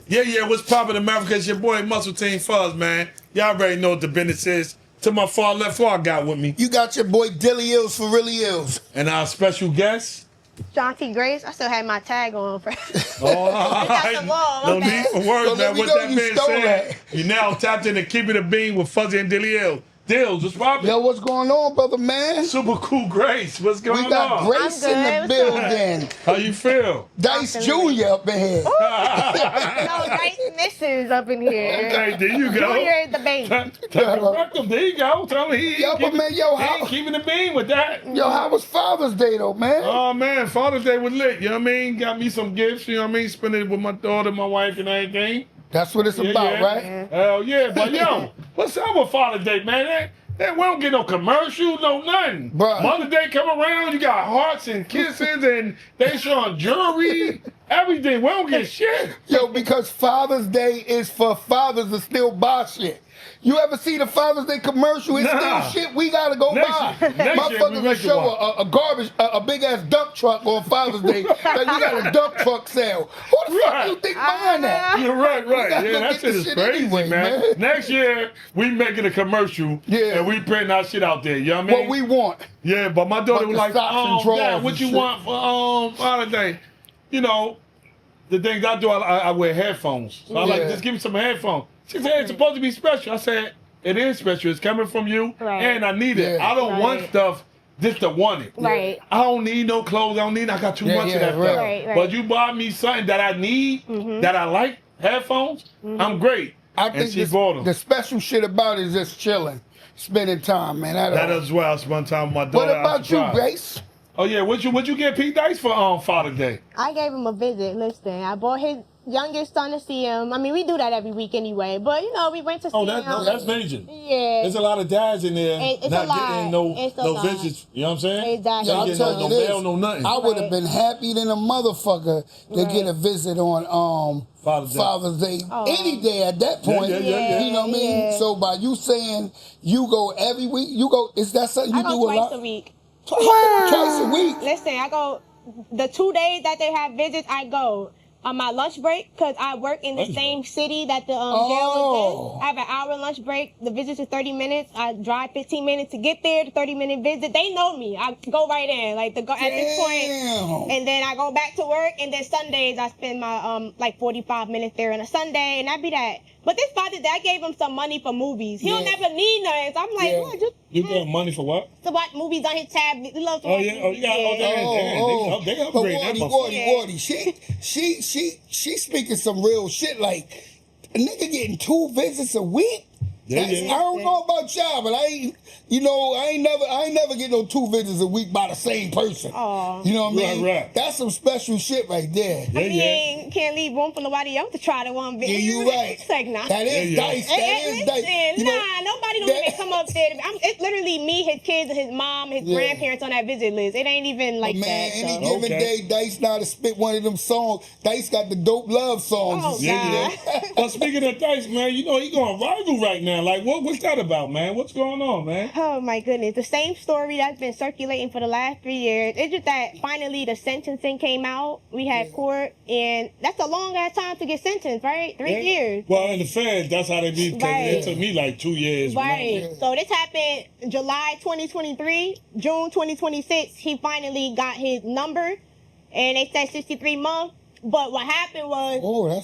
Yeah, what's poppin' America? It's your boy Muscle Team Fuzz, man. Y'all already know what the business is. To my far left, who I got with me? You got your boy Dillyillz for really ills. And our special guest? Shantee Grace. I still had my tag on. For No need for words, man. What that man said, that. you now tapped into Keeping It Bean with Fuzzy and Dillyillz. Dills, what's poppin'? Yo, what's going on, brother, man? Super cool Grace. What's going on? We got Grace in the building. How you feel? Dice Jr. up in here. No, Dice Mrs. up in here. Okay, there you go. Junior is the baby. Correct him. There you go. Tell him he ain't keeping the bean with that. Yo, how was Father's Day, though, man? Oh, man, Father's Day was lit. You know what I mean? Got me some gifts, you know what I mean? Spending it with my daughter, my wife, and everything. That's what it's about, right? Hell yeah. But, yo, what's up with Father's Day, man? We don't get no commercial, no nothing. Bruh. Mother's Day come around, you got hearts and kisses, and they showing jewelry, everything. We don't get shit. Yo, because Father's Day is for fathers to still buy shit. You ever see the Father's Day commercial? It's still shit we gotta go buy. Motherfuckers will show a big ass dump truck on Father's Day. Like we got a dump truck sale. Who the fuck you think buying that? You're right. Yeah, that shit is crazy, anyway, man. Next year, we making a commercial and we putting our shit out there. You know what I mean? What we want. Yeah, but my daughter was like, Dad, what you shit. want for Father's Day? You know, the things I do, I wear headphones. So I like, just give me some headphones. She said, it's supposed to be special. I said, it is special. It's coming from you, and I need it. I don't want stuff just to want it. Right. I don't need no clothes. I got too much of that stuff. Right. But you bought me something that I need, that I like, headphones, I'm great. I think the special shit about it is just chilling, spending time, man. That is why I spend time with my daughter. What about you, Grace? Oh, yeah. What'd you get Pete Dice for Father's Day? I gave him a visit. Listen, I bought his youngest son to see him. I mean, we do that every week anyway. But, you know, we went to see him. That's major. Yeah. There's a lot of dads in there not getting no visits. You know what I'm saying? Exactly. Not getting no mail, no nothing. I would have been happy than a motherfucker to get a visit on Father's Day. Any day at that point. Yeah. You know what I mean? So by you saying you go every week, is that something you do a lot? I go twice a week. Twice a week? Listen, I go, the 2 days that they have visits, I go. On my lunch break, because I work in the same city that the jail is in. I have an hour lunch break. The visits is 30 minutes. I drive 15 minutes to get there, the 30-minute visit. They know me. I go right in, at this point. And then I go back to work, and then Sundays I spend my 45 minutes there on a Sunday, and that be that. But this Father's Day, I gave him some money for movies. He don't never need nothing. So I'm like, what? You get money for what? To watch movies on his tablet. He loves to watch movies. They upgrade that Wardy. She speaking some real shit. Like, a nigga getting 2 visits a week? I don't know about y'all, but I ain't never get no 2 visits a week by the same person. You know what I mean? Right. That's some special shit right there. I mean, can't leave room for nobody else to try the one visit. Yeah, you right. It's like, nah. That is Dice. That is Dice. Nobody don't even come up there. It's literally me, his kids, and his mom, his grandparents on that visit list. It ain't even like that. Any given day, Dice now to spit one of them songs. Dice got the dope love songs. Oh, God. Well, speaking of Dice, man, you know he going viral right now. Like, what's that about, man? What's going on, man? Oh, my goodness. The same story that's been circulating for the last 3 years. It's just that finally the sentencing came out. We had court, and that's a long-ass time to get sentenced, right? 3 years. Well, in the feds, that's how they be. It took me like 2 years. Right. So this happened July 2023. June 2026, he finally got his number, and they said 63 months. But what happened was,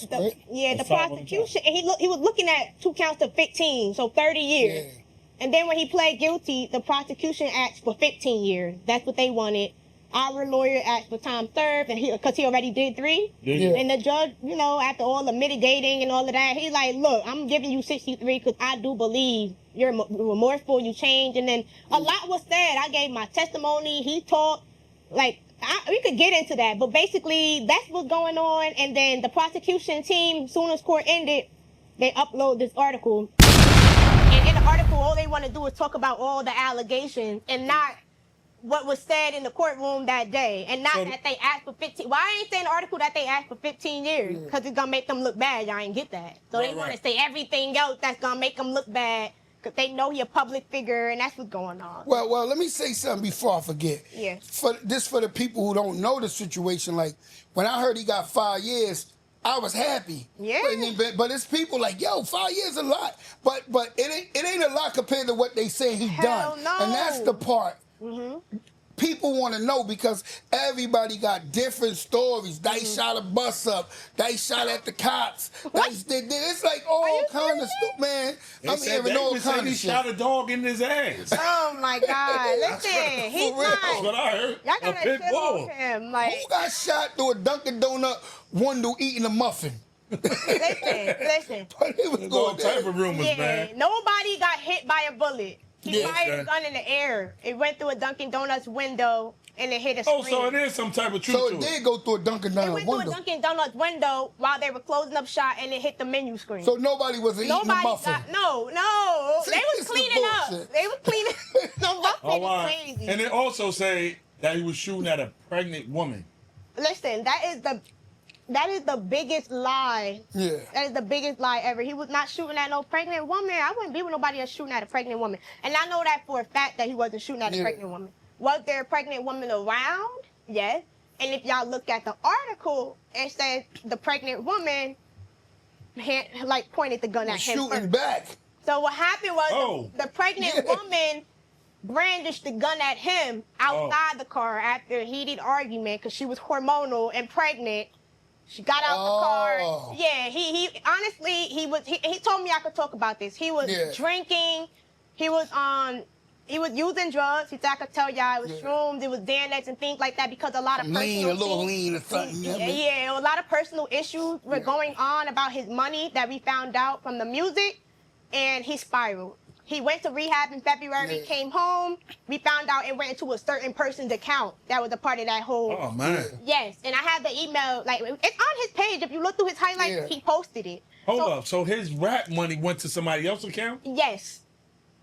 the prosecution, and he was looking at 2 counts of 15, so 30 years. Yeah. And then when he pled guilty, the prosecution asked for 15 years. That's what they wanted. Our lawyer asked for time served, and because he already did 3. And the judge, after all the mitigating and all of that, he's like, look, I'm giving you 63 because I do believe you're remorseful, you changed. And then a lot was said. I gave my testimony. He talked, we could get into that, but basically that's what's going on. And then the prosecution team, soon as court ended, they upload this article. And in the article, all they want to do is talk about all the allegations and not what was said in the courtroom that day. And not that they asked for 15. Well, I ain't saying in the article that they asked for 15 years because it's going to make them look bad. Y'all ain't get that. So they want to say everything else that's going to make them look bad. Because they know he a public figure, and that's what's going on. Well, let me say something before I forget. Yeah. For the people who don't know the situation, like, when I heard he got 5 years, I was happy. Yeah. But it's people like, yo, 5 years a lot. But it ain't a lot compared to what they say he done. No. And that's the part. People want to know because everybody got different stories. They shot a bus up. They shot at the cops. It's like all kind of stuff, man. I'm hearing all kind of he shit. shot a dog in his ass. Oh my God! Listen, he's not. That's what I heard. Y'all gotta chill with him. Like, who got shot through a Dunkin' Donut window eating a muffin? listen. But it was There's all type of rumors, Yeah, man. nobody got hit by a bullet. He fired okay. a gun in the air. It went through a Dunkin' Donuts window and it hit a screen. Oh, so it is some type of truth So to it did go through a Dunkin' It Donuts went window. through a Dunkin' Donuts window while they were closing up shop and it hit the menu screen. So nobody was eating a muffin. No. See, They was this is cleaning up. bullshit. They was cleaning. The muffin Oh, is wow. crazy. And it also say that he was shooting at a pregnant woman. Listen, that is the biggest lie. Yeah. That is the biggest lie ever. He was not shooting at no pregnant woman. I wouldn't be with nobody that's shooting at a pregnant woman. And I know that for a fact that he wasn't shooting at a pregnant woman. Was there a pregnant woman around? Yes. And if y'all look at the article, it says the pregnant woman like pointed the gun at him Shooting first. back. So what happened was the pregnant woman brandished the gun at him outside the car after a heated argument because she was hormonal and pregnant. She got out the car. Yeah, he honestly he told me I could talk about this. He was drinking. He was using drugs. He said I could tell y'all it was shrooms, it was Xanax and things like that because a lot of a little lean or something. Yeah, a lot of personal issues were going on about his money that we found out from the music, and he spiraled. He went to rehab in February, came home. We found out it went into a certain person's account that was a part of that whole. Oh, man. Yes, and I have the email, like, it's on his page. If you look through his highlights, he posted it. Hold up. So his rap money went to somebody else's account? Yes.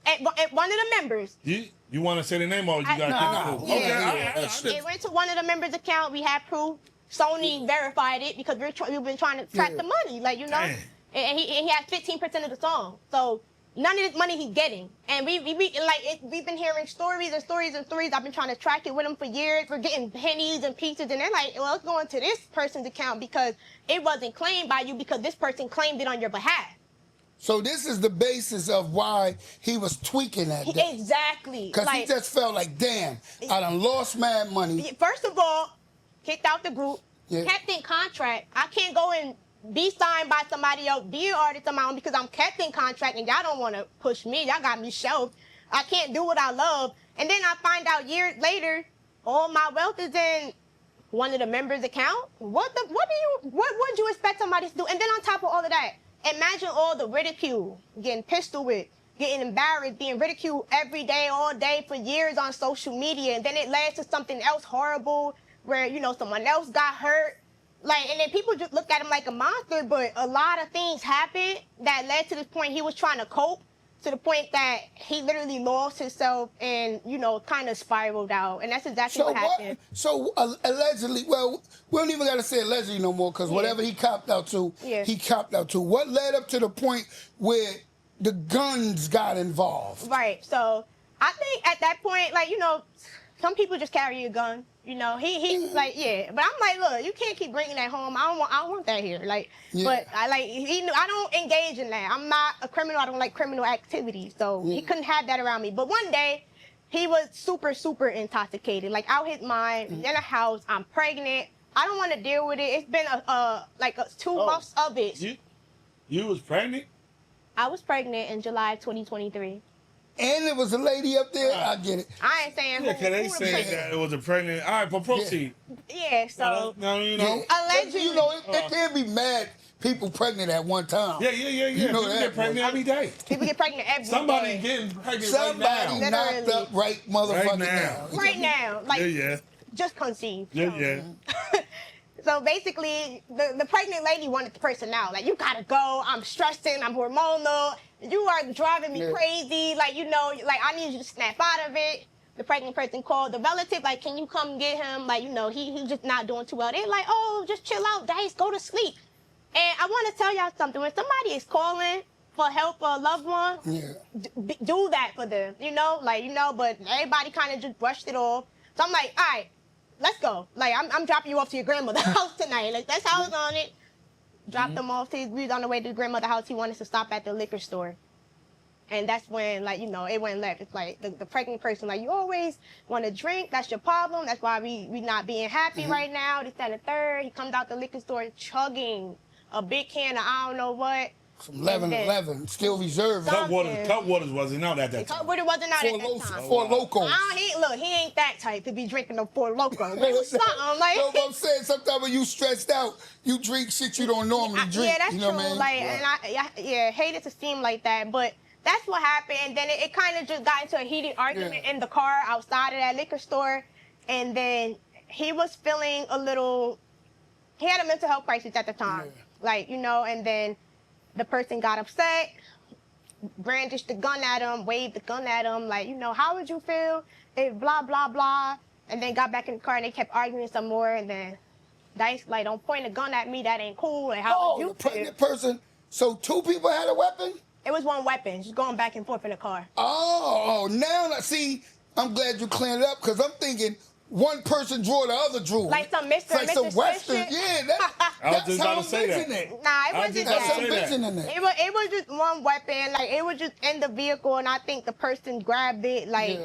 At one of the members. You want to say the name or you got to keep it cool? Okay. It went to one of the members' account. We had proof. Sony verified it because we've been trying to track the money, like, you know. Damn. And he has 15% of the song. So none of this money he's getting. And we've been hearing stories and stories and stories. I've been trying to track it with him for years. We're getting pennies and pieces, and they're like, well, it's going to this person's account because it wasn't claimed by you because this person claimed it on your behalf. So this is the basis of why he was tweaking that day. Exactly. Because he just felt like, damn, I done lost mad money. First of all, kicked out the group, kept in contract. I can't go and be signed by somebody else, be an artist of my own because I'm kept in contract and y'all don't want to push me. Y'all got me shelved. I can't do what I love. And then I find out years later, all my wealth is in one of the members' account. What would you expect somebody to do? And then on top of all of that, imagine all the ridicule, getting pistol whipped, getting embarrassed, being ridiculed every day, all day for years on social media. And then it led to something else horrible where, you know, someone else got hurt. Like, and then people just look at him like a monster, but a lot of things happened that led to this point. He was trying to cope to the point that he literally lost himself and, you know, kind of spiraled out. And that's exactly what happened. So allegedly, well, we don't even got to say allegedly no more because whatever he copped out to, he copped out to. What led up to the point where the guns got involved? Right. So I think at that point, like, you know, some people just carry a gun. You know, he's like, but I'm like, look, you can't keep bringing that home. I don't want that here. Like, but I don't engage in that. I'm not a criminal. I don't like criminal activity. So he couldn't have that around me. But one day, he was super, super intoxicated, like out his mind, in a house. I'm pregnant. I don't want to deal with it. It's been like 2 months of it. You was pregnant? I was pregnant in July 2023. And there was a lady up there. I get it. I ain't saying because they say that it was a pregnant. All right, but proceed. Yeah, so now you know. Allegedly, you know, it can't be mad people pregnant at one time. Yeah. You know people get pregnant every day. People get pregnant every Somebody day. getting pregnant Somebody right now. knocked up right motherfucking now. Right now, like just conceived. Yeah. So basically, the pregnant lady wanted the person out. Like, you gotta go. I'm stressing. I'm hormonal. You are driving me crazy. Like, you know, like, I need you to snap out of it. The pregnant person called the relative, like, can you come get him? Like, you know, he's just not doing too well. They're like, oh, just chill out, Dice, go to sleep. And I want to tell y'all something. When somebody is calling for help for a loved one, do that for them. You know, like, you know, but everybody kind of just brushed it off. So I'm like, all right, let's go. Like, I'm dropping you off to your grandmother's house tonight. Like, that's how it's on it. dropped him off. We was on the way to the grandmother's house. He wanted to stop at the liquor store. And that's when, like, you know, it went left. It's like the pregnant person, like, you always want to drink. That's your problem. That's why we not being happy right now. This, that, and the third. He comes out the liquor store chugging a big can of I don't know what. Some 11, still reserved. Cut waters wasn't out at that time. Cut water wasn't out at that time. Four Locos. He ain't that type to be drinking no Four Locos. It was something like. No, but I'm saying sometimes when you stressed out, you drink shit you don't normally drink. Yeah, that's you know true. What I mean? Like, and I hate it to seem like that, but that's what happened. And then it kind of just got into a heated argument in the car outside of that liquor store. And then he was feeling he had a mental health crisis at the time. Yeah. Like, you know, and then the person got upset, brandished the gun at him, waved the gun at him, like, you know, how would you feel if blah, blah, blah. And then got back in the car and they kept arguing some more. And then Dice, like, don't point a gun at me, that ain't cool. And how would you the feel? pregnant person. So 2 people had a weapon? It was one weapon, just going back and forth in the car. Oh, now, see, I'm glad you cleared it up because I'm thinking one person drew, the other drew. Like some Mr. Like some Western. Yeah, I was just about to say that. Nah, it wasn't That's that. some vision in it. It was just one weapon. Like, it was just in the vehicle, and I think the person grabbed it, like,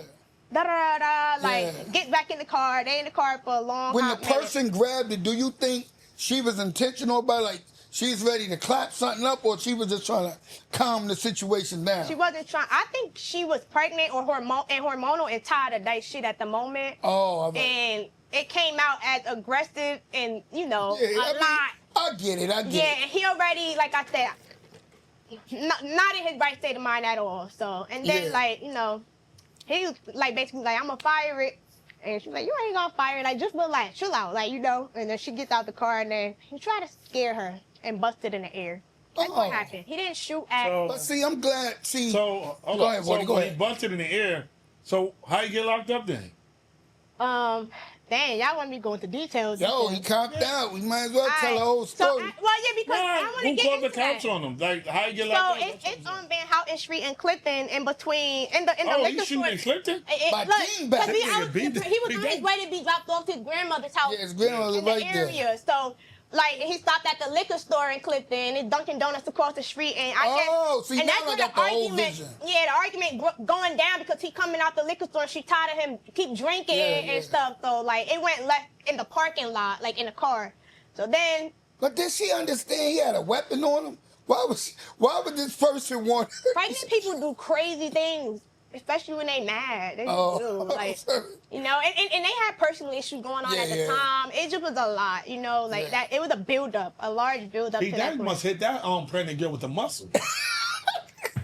da-da-da-da, like, get back in the car. They in the car for a long When hot the person grabbed it, do you think she was intentional about, like, she's ready to clap something up, or she was just trying to calm the situation down? She wasn't trying. I think she was pregnant or hormonal and tired of that shit at the moment. Oh, and it came out as aggressive and, you know, I mean, lot. I get it. And he already, like I said, not in his right state of mind at all. So, and then, like, you know, he was, like, basically like, I'm going to fire it. And she's like, you ain't going to fire it. Like, just relax, chill out, like, you know. And then she gets out the car, and then he tried to scare her and busted in the air. That's what happened. He didn't shoot at. But see, I'm glad. See, go ahead, Woody, go ahead. He busted in the air. So how you get locked up then? Dang, y'all want me to go into details. Yo, he copped out. We might as well tell the whole story. Because I want to get into who called the cops on him? Like, how you get locked up? So it's on Van Houten Street in Clifton, in the liquor he's shooting store. in Clifton? Because he was on his way to be dropped off to his grandmother's house. Yeah, his grandmother in the right there. area. So, like, he stopped at the liquor store in Clifton. It's Dunkin' Donuts across the street, and see, now I got the whole vision. Yeah, the argument going down because he coming out the liquor store and she tired of him keep drinking and stuff. So, like, it went left in the parking lot, like in the car. So then. But did she understand he had a weapon on him? Why would this person want? Pregnant people do crazy things, especially when they mad. They do, like, you know, and they had personal issues going on at the time. It just was a lot, you know, like that. It was a buildup, a large buildup. That must hit that pregnant girl with the muscle.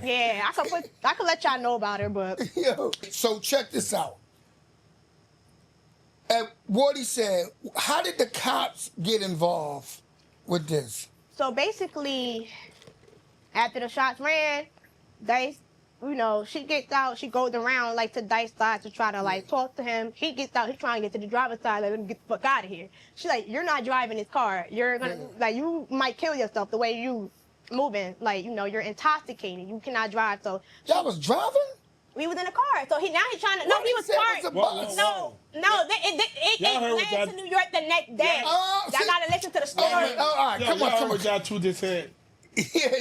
Yeah, I could let y'all know about her, but. Yo, so check this out. And what he said, how did the cops get involved with this? So basically, after the shots ran, Dice, you know, she gets out, she goes around, like, to Dice's side to try to, like, talk to him. He gets out, he's trying to get to the driver's side, like, let me get the fuck out of here. She's like, you're not driving this car. You're gonna, like, you might kill yourself the way you moving. Like, you know, you're intoxicated. You cannot drive. So. Y'all was driving? We was in the car. So now he's trying to, no, he was parked. No, it landed to New York the next day. Y'all gotta listen to the story. All right, come on. Y'all two just said.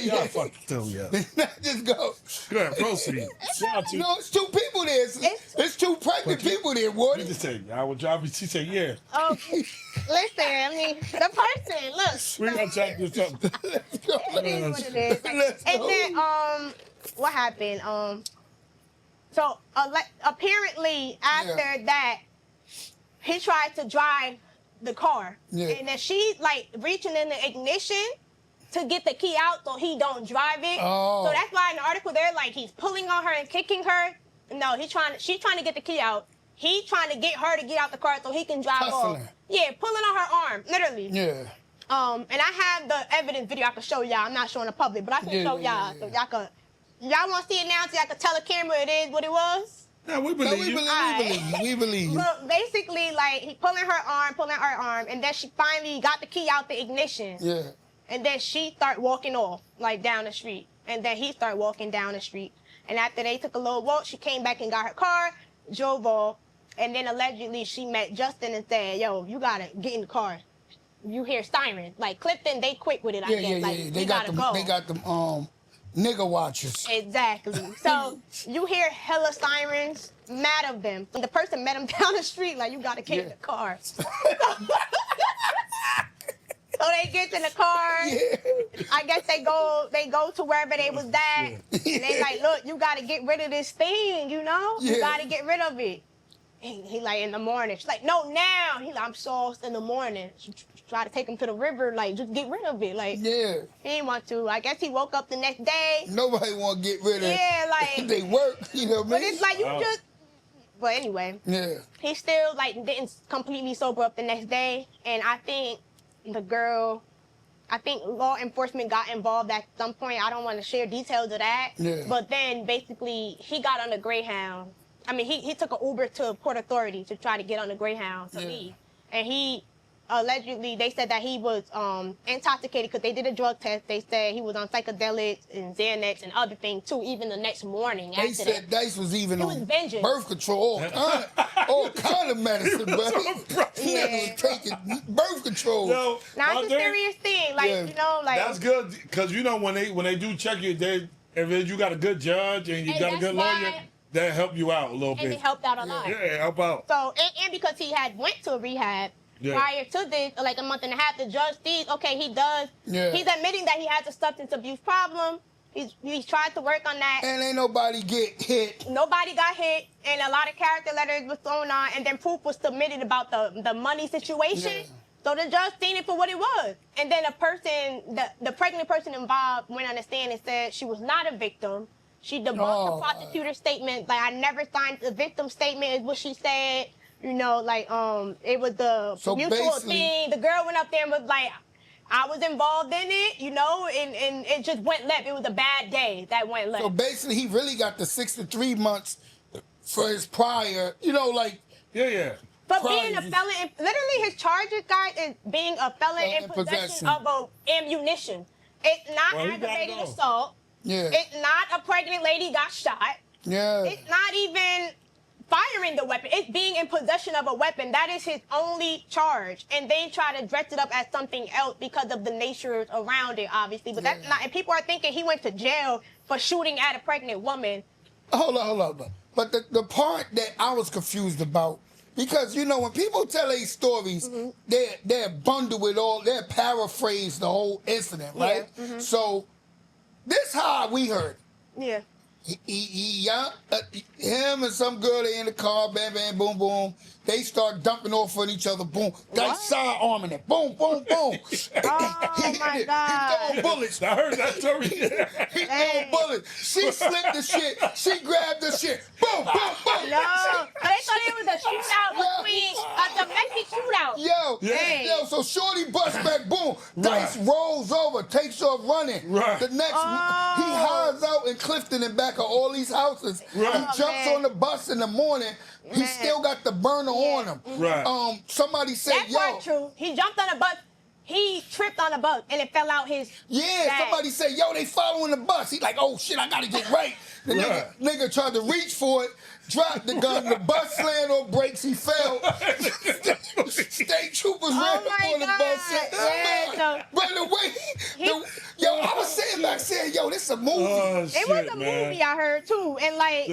Y'all fucking still, Just go. Go ahead, proceed. No, it's 2 people there. It's 2 pregnant people there, Woody. You just say, I will drive you. She said, yeah. Okay. Listen, I mean, the person, look. We're going to check this up. It is what it is. And then, what happened? So, apparently, after that, he tried to drive the car. Yeah. And then she's, like, reaching in the ignition to get the key out so he don't drive it. So that's why in the article they're like, he's pulling on her and kicking her. No, she's trying to get the key out. He's trying to get her to get out the car so he can drive off. Yeah, pulling on her arm, literally. Yeah. And I have the evidence video I can show y'all. I'm not showing the public, but I can show y'all. So y'all want to see it now so y'all can tell the camera it is what it was? Yeah, we believe you. We believe you. Well, basically, like, he pulling her arm, and then she finally got the key out the ignition. Yeah. And then she started walking off, like, down the street. And then he started walking down the street. And after they took a little walk, she came back and got her car, drove off. And then allegedly she met Justin and said, yo, you got to get in the car. you hear sirens. Like Clifton, they quick with it. I guess. Yeah. Like, They got them. go. They got them. Nigga watchers. Exactly. So you hear hella sirens, mad of them. The person met him down the street, like, you gotta get in the car. So they get in the car. Yeah. I guess they go to wherever they was at. And they like, look, you gotta get rid of this thing, you know? You gotta get rid of it. He like, in the morning. She's like, no, now. He like, I'm sauced in the morning. She try to take him to the river, like, just get rid of it. Like, he didn't want to. I guess he woke up the next day. Nobody want to get rid of it. Yeah, like. They work, you know what I mean? But it's like, you just. But anyway. Yeah. He still, like, didn't completely sober up the next day. And I think law enforcement got involved at some point. I don't want to share details of that. Yeah. But then, basically, he got on the Greyhound. I mean, he took an Uber to Port Authority to try to get on the Greyhound to leave. And he, allegedly, they said that he was intoxicated because they did a drug test. They said he was on psychedelics and Xanax and other things, too, even the next morning They said Dice was even on birth control, all kind of medicine, bro. He was taking birth control. No, now, it's a serious thing. Like, you know, like. That's good, because, you know, when they do check you, if you got a good judge and you got a good lawyer, that help you out a little bit. And it helped out a lot. Yeah, help out. So, and because he had went to rehab prior to this, like a month and a half, the judge sees, okay, he does. He's admitting that he has a substance abuse problem. He's tried to work on that. And ain't nobody get hit. Nobody got hit, and a lot of character letters was thrown on, and then proof was submitted about the money situation. So the judge seen it for what it was. And then the pregnant person involved went on the stand and said she was not a victim. She debunked the prosecutor's statement. Like, I never signed the victim statement is what she said. You know, like, it was the mutual thing. The girl went up there and was like, I was involved in it, you know, and it just went left. It was a bad day that went left. So basically, he really got the 6 to 3 months for his prior, you know, like. But being a felon, literally his charges, guys, is being a felon in possession of ammunition. It's not aggravated assault. It's not a pregnant lady got shot. It's not even firing the weapon. It's being in possession of a weapon. That is his only charge. And they try to dress it up as something else because of the nature around it, obviously. But that's not, and people are thinking he went to jail for shooting at a pregnant woman. Hold on. But the part that I was confused about, because, you know, when people tell these stories, they're bundled with they're paraphrase the whole incident, right? So, this how we heard. Him and some girl, they in the car, bam, bam, boom, boom. They start dumping off on each other, boom. Dice sidearming it, boom, boom, boom. Oh, my God. He throwing bullets. I heard that story. He throwing bullets. She slipped the shit. She grabbed the shit. Boom, boom, boom. No, but they thought it was a shootout between a domestic shootout. Yo, so Shorty busts back, boom. Dice rolls over, takes off running. The next, he hides out in Clifton and back of all these houses. He jumps on the bus in the morning. He still got the burner on him. Somebody said, That's not true. He jumped on a bus. He tripped on a bus and it fell out his bag. Somebody said, yo, they following the bus. He's like, oh shit, I gotta get right. The nigga tried to reach for it, dropped the gun, the bus slammed on brakes, he fell. State troopers ran up on the bus. By the way, yo, I was sitting back saying, yo, this is a movie. It was a movie, I heard too. And like,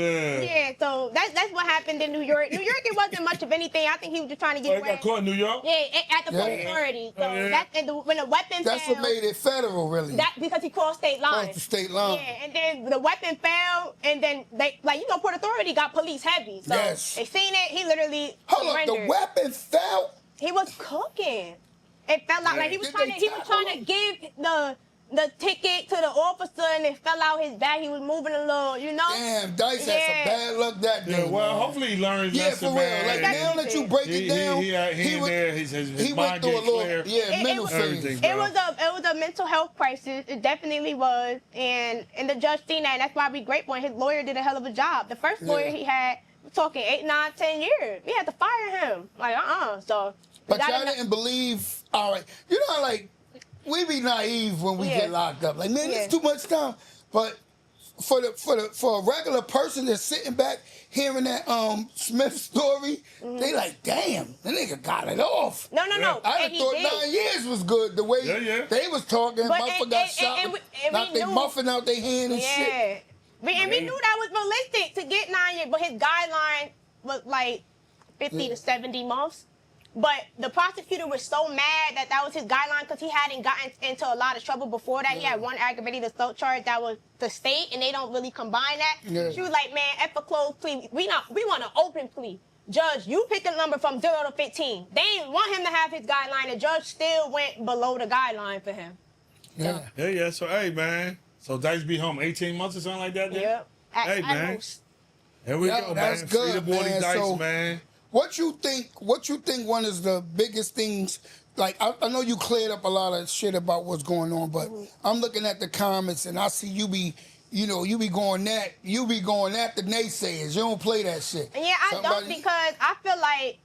so that's what happened in New York. New York, it wasn't much of anything. I think he was just trying to get away. He got caught in New York? Yeah, at the Port Authority. So when the weapon that's fell. What made it federal, really. Because he crossed state lines. Crossed the state line. Yeah, and then the weapon fell, and then they, like, you know, Port Authority got police heavy. So they seen it, he literally surrendered. The weapon fell? He was cooking. It fell out like he was trying to give the ticket to the officer, and it fell out his bag. He was moving a little, you know. Damn, Dice had some bad luck that day. Well, hopefully he learns. For real. Like now that you break it down, he went through a little mental phase. It was a mental health crisis. It definitely was, and the judge seen that, and that's why we grateful. And his lawyer did a hell of a job. The first lawyer he had, we're talking 8, 9, 10 years. We had to fire him. Like So. But y'all didn't believe. All right, you know how, like, we be naive when we get locked up. Like, man, it's too much time. But for a regular person that's sitting back hearing that Smith story, they like, damn, the nigga got it off. No. I thought 9 years was good. The way they was talking, motherfucker got shot, knocked they muffin out their hand and shit. We knew that was realistic to get 9 years, but his guideline was like 50 to 70 months. But the prosecutor was so mad that was his guideline because he hadn't gotten into a lot of trouble before that. He had one aggravated assault charge that was the state, and they don't really combine that. She was like, man, F a closed plea. We want an open plea. Judge, you picked a number from 0 to 15. They didn't want him to have his guideline. The judge still went below the guideline for him. Yeah. So, hey, man. So, Dice be home 18 months or something like that? Then? Yep. Hey, man. Here we go, that's man. good, Free the boy man. Dice, So, man. What you think one of the biggest things, like, I know you cleared up a lot of shit about what's going on, but I'm looking at the comments and I see you be going at the naysayers. You don't play that shit. Yeah, I don't, because I feel like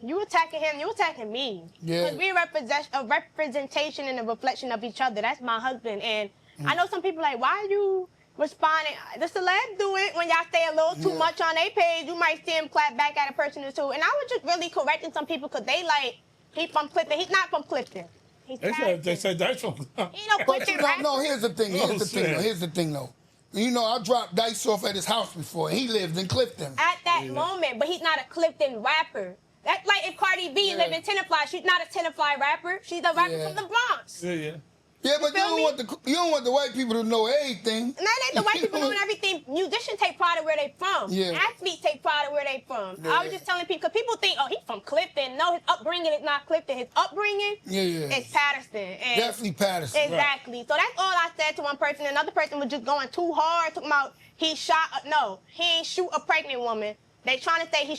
you attacking him, you attacking me. Yeah. Because we're a representation and a reflection of each other. That's my husband. And I know some people like, why are you responding? The celebs do it when y'all stay a little too much on their page. You might see him clap back at a person or two. And I was just really correcting some people because they like, he from Clifton. He's not from Clifton. They said Dice from Clifton. He no Clifton rapper. No, here's the thing. Here's the thing, though. You know, I dropped Dice off at his house before. He lived in Clifton. At that moment, but he's not a Clifton rapper. That's like if Cardi B lived in Tenafly. She's not a Tenafly rapper. She's a rapper from the Bronx. Yeah, but you don't want the white people to know everything. And that ain't the white people knowing everything. Musicians take pride in where they from. Athletes take pride in where they from. I was just telling people, because people think, oh, he's from Clifton. No, his upbringing is not Clifton. His upbringing is Patterson. And definitely Patterson. Exactly. Right. So that's all I said to one person. Another person was just going too hard, talking about he ain't shoot a pregnant woman. They trying to say he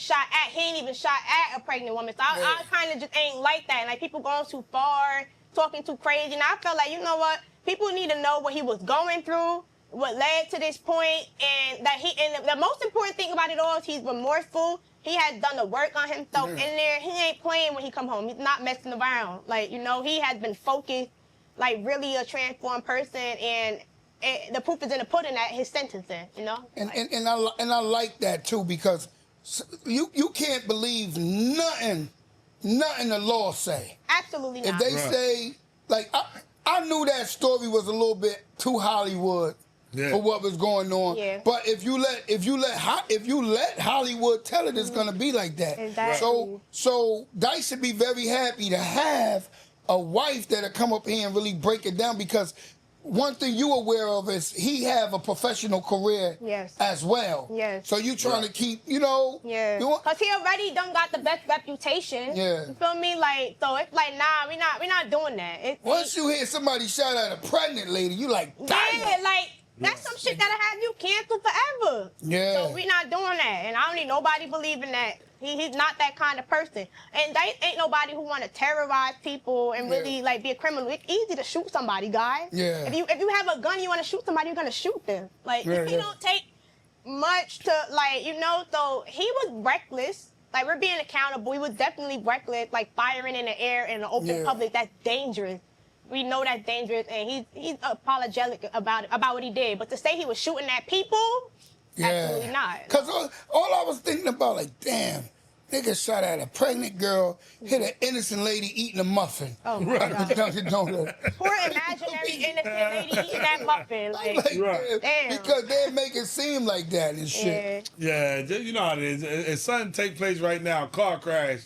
ain't even shot at a pregnant woman. So I kind of just ain't like that. Like, people going too far, talking too crazy. And I felt like, you know what? People need to know what he was going through, what led to this point, and that and the most important thing about it all is he's remorseful. He has done the work on himself in there. He ain't playing when he come home. He's not messing around. Like, you know, he has been focused, like really a transformed person, and the proof is in the pudding at his sentencing, you know? And I like that too, because you can't believe nothing the law say. Absolutely not. If they say, like, I knew that story was a little bit too Hollywood for what was going on. Yeah. But if you let Hollywood tell it, it's gonna be like that. Exactly. So Dice should be very happy to have a wife that'll come up here and really break it down, because one thing you aware of is he have a professional career as well. Yes. So you trying to keep, you know. Yeah. Because he already done got the best reputation. Yeah. You feel me? Like, so it's like, nah, we not doing that. Once you hear somebody shout at a pregnant lady, you like, damn. Yeah, like, that's some shit that'll have you canceled forever. Yeah. So we not doing that. And I don't need nobody believing that. He's not that kind of person. And they ain't nobody who want to terrorize people and really like be a criminal. It's easy to shoot somebody, guys. Yeah. If you have a gun, you want to shoot somebody, you're gonna shoot them. Like, he don't take much to, like, you know. So he was reckless. Like, we're being accountable. He was definitely reckless. Like, firing in the air in the open public. That's dangerous. We know that's dangerous, and he's apologetic about what he did. But to say he was shooting at people, absolutely not. Because all I was thinking about, like, damn, nigga shot at a pregnant girl, hit an innocent lady eating a muffin. Oh, my God. Poor imaginary innocent lady eating that muffin. Like, damn. Because they make it seem like that and shit. Yeah, you know how it is. If something take place right now, car crash,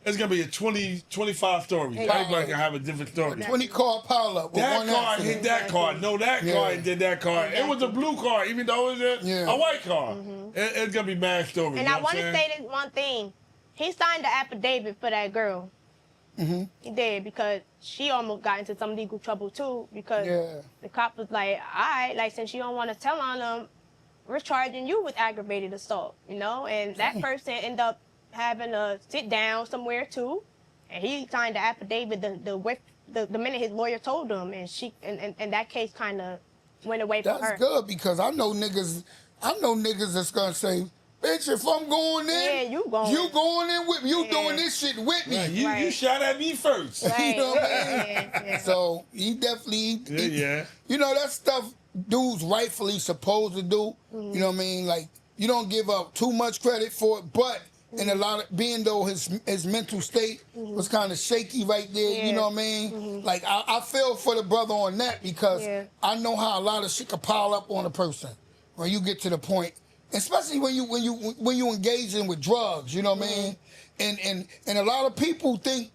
it's going to be a 25 story. Everybody can have a different story. 20 car pileup. That car hit that car. No, that car did that car. It was a blue car, even though it was a white car. It's going to be mad story. And I want to say this one thing. He signed the affidavit for that girl. He did, because she almost got into some legal trouble, too, because the cop was like, all right, like, since you don't want to tell on them, we're charging you with aggravated assault, you know? And that person ended up having to sit down somewhere too, and he signed the affidavit the minute his lawyer told him, and she and that case kind of went away from her. That's good, because I know niggas that's gonna say, Bitch, if I'm going in, you going in with me. You doing this shit with me. Right. You shot at me first. You know what I mean? So he definitely, you know, that stuff dudes rightfully supposed to do. You know what I mean? Like, you don't give up too much credit for it, but in a lot of, being though his mental state was kind of shaky right there, you know what I mean? Like, I feel for the brother on that because I know how a lot of shit can pile up on a person when you get to the point. Especially when you engaging with drugs, you know what I mean? And a lot of people think,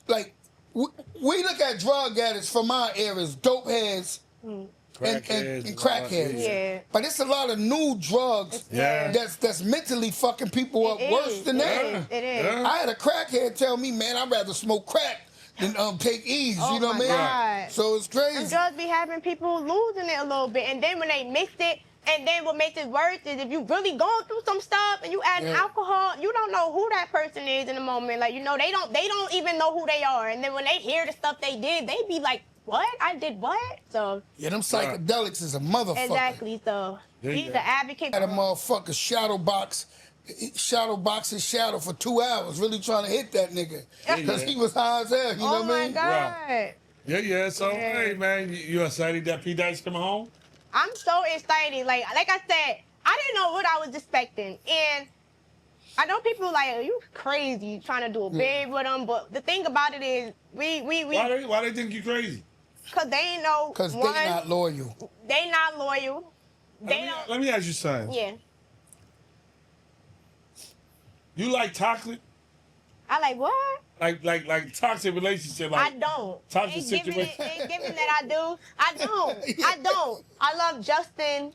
like, we look at drug addicts from our eras, dope heads and crackheads. Yeah. But it's a lot of new drugs that's mentally fucking people up worse than that. It is. I had a crackhead tell me, man, I'd rather smoke crack than take ease, you know what I mean? God. So it's crazy. And drugs be having people losing it a little bit, and then when they mix it. And then what makes it worse is if you really going through some stuff and you add alcohol, you don't know who that person is in the moment. Like, you know, they don't even know who they are. And then when they hear the stuff they did, they be like, what? I did what? So them psychedelics is a motherfucker. Exactly. So he's an advocate. Had a motherfucker shadow box his shadow for 2 hours, really trying to hit that nigga because he was high as hell. You know what I mean? Oh my God. Yeah. So hey, man, you excited that P Dice coming home? I'm so excited. Like I said, I didn't know what I was expecting. And I know people like, are you crazy trying to do a bid with them? But the thing about it is, we Why they think you crazy? Because they ain't know. Because they not loyal. They not loyal. Let me ask you something. Yeah. You like toxic? I like what? Like toxic relationship. Like I don't. Toxic situation. Ain't giving that I do. I don't. I love Justin,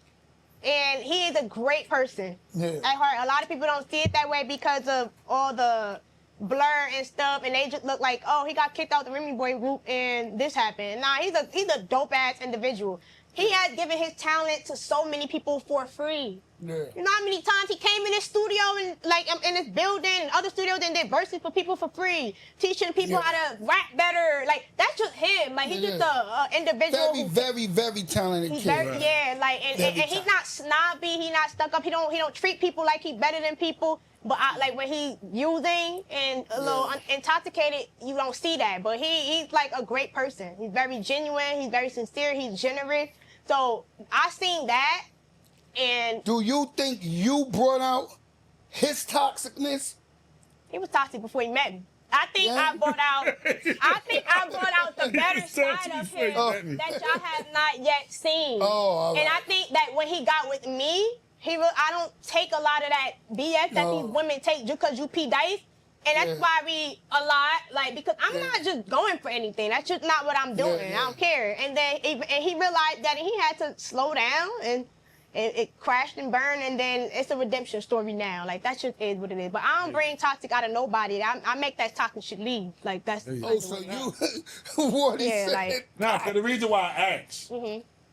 and he is a great person at heart. A lot of people don't see it that way because of all the blur and stuff, and they just look like, oh, he got kicked out the Remy Boy group and this happened. Nah, he's a dope ass individual. He has given his talent to so many people for free. Yeah. You know how many times he came in this studio and like in this building and other studios and did verses for people for free, teaching people how to rap better. Like that's just him. Like he's just a individual. Very talented kid. And he's not snobby. He's not stuck up. He don't treat people like he's better than people. But like when he's using and a little intoxicated, you don't see that. But he's like a great person. He's very genuine. He's very sincere. He's generous. So I seen that. And do you think you brought out his toxicness? He was toxic before he met me. I think I brought out the better side of him that y'all have not yet seen. And I think that when he got with me, I don't take a lot of that BS that these women take just because you P Dice. And that's why we a lot, like, because I'm not just going for anything. That's just not what I'm doing. I don't care. And then he realized that he had to slow down and it crashed and burned, and then it's a redemption story now. Like, that just is what it is. But I don't bring toxic out of nobody. I make that toxic shit leave. Like, that's... so you... what he said? Like... Nah, for the reason why I asked.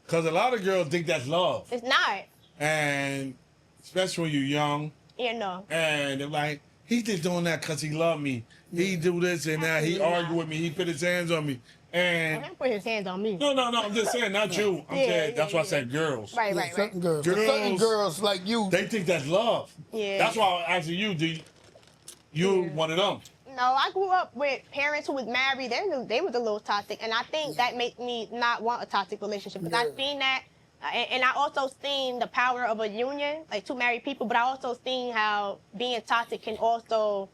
Because a lot of girls think that's love. It's not. And especially when you're young. Yeah, no. And they're like, he just doing that because he loved me. He do this and that. He argue with me. He put his hands on me. And he put his hands on me. No. I'm just saying, not you. I'm saying that's why I said girls. Right. Certain girls like you. They think that's love. Yeah. That's why I asked you. Do you one of them? No, I grew up with parents who was married. They was a little toxic, and I think that made me not want a toxic relationship. Because I seen that, and I also seen the power of a union, like two married people. But I also seen how being toxic can also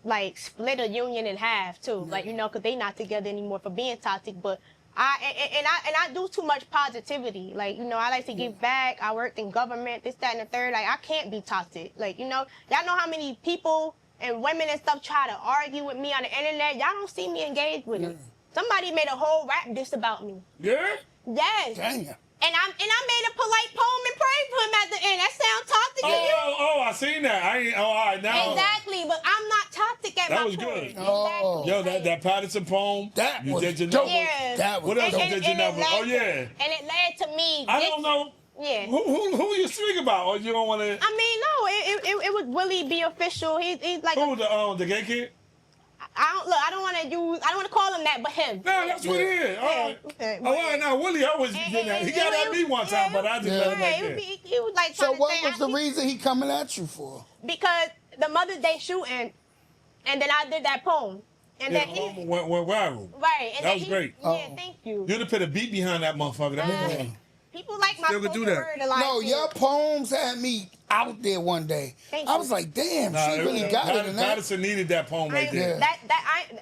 like split a union in half too, like, you know, because they not together anymore for being toxic. But I do too much positivity. Like, you know, I like to give back. I worked in government, this, that, and the third. Like, I can't be toxic. Like, you know, y'all know how many people and women and stuff try to argue with me on the internet. Y'all don't see me engaged with it. Somebody made a whole rap diss about me. Yeah? Yes. Damn. And I made a polite poem and prayed for him at the end. That sound toxic to you? I seen that. All right, now. Exactly, but I'm not toxic at that my was point. good. Exactly. Yo, that Patterson poem. That you was did your dope. number. Yeah. That was what else dope. you did your number? And it led to me. I don't know. Yeah. Who you speak about? Or you don't want to? I mean, no. It was Willie B. Official. He's like. Who the gay kid? I don't want to call him that, but him. No, that's what it is. All right. Okay, All right, now Willie always be getting that. He got at me one time, but I just let him right there. He was like, so what was the reason he coming at you for? Because the Mother's Day shooting, and then I did that poem. And then he went viral. Right. And that was great. Yeah, thank you. You'd have put a beat behind that motherfucker. People like my Still could do that. word a lot. No, your poems had me out there one day. I was like, damn, she really got it in that. Patterson needed that poem right there.